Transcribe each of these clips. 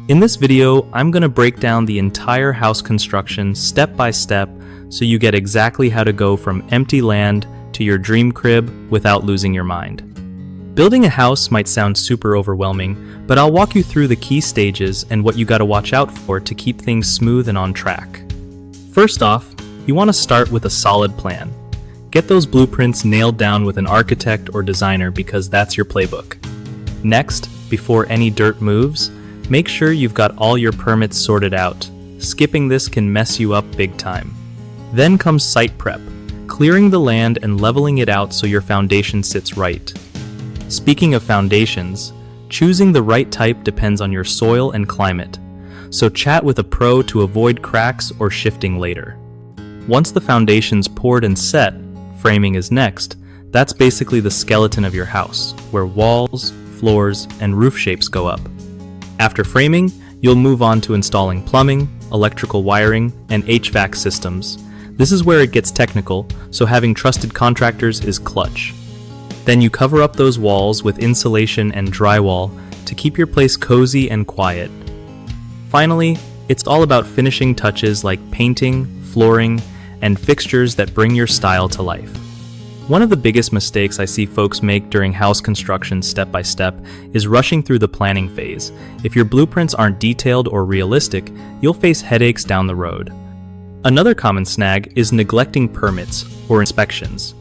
In this video, I'm going to break down the entire house construction step by step so you get exactly how to go from empty land to your dream crib without losing your mind. Building a house might sound super overwhelming, but I'll walk you through the key stages and what you got to watch out for to keep things smooth and on track. First off, you want to start with a solid plan. Get those blueprints nailed down with an architect or designer because that's your playbook. Next, before any dirt moves, make sure you've got all your permits sorted out. Skipping this can mess you up big time. Then comes site prep, clearing the land and leveling it out so your foundation sits right. Speaking of foundations, choosing the right type depends on your soil and climate, so chat with a pro to avoid cracks or shifting later. Once the foundation's poured and set, framing is next. That's basically the skeleton of your house, where walls, floors, and roof shapes go up. After framing, you'll move on to installing plumbing, electrical wiring, and HVAC systems. This is where it gets technical, so having trusted contractors is clutch. Then you cover up those walls with insulation and drywall to keep your place cozy and quiet. Finally, it's all about finishing touches like painting, flooring, and fixtures that bring your style to life. One of the biggest mistakes I see folks make during house construction step by step is rushing through the planning phase. If your blueprints aren't detailed or realistic, you'll face headaches down the road. Another common snag is neglecting permits or inspections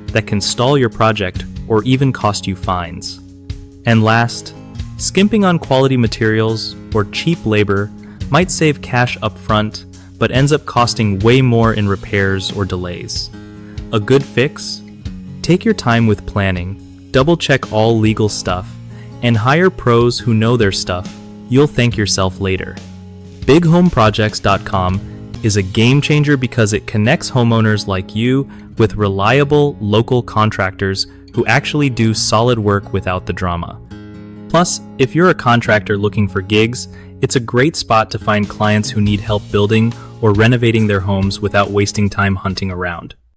that can stall your project or even cost you fines. And last, skimping on quality materials or cheap labor might save cash up front, but ends up costing way more in repairs or delays. A good fix? Take your time with planning, double-check all legal stuff, and hire pros who know their stuff. You'll thank yourself later. BigHomeProjects.com is a game changer because it connects homeowners like you with reliable local contractors who actually do solid work without the drama. Plus, if you're a contractor looking for gigs, it's a great spot to find clients who need help building or renovating their homes without wasting time hunting around.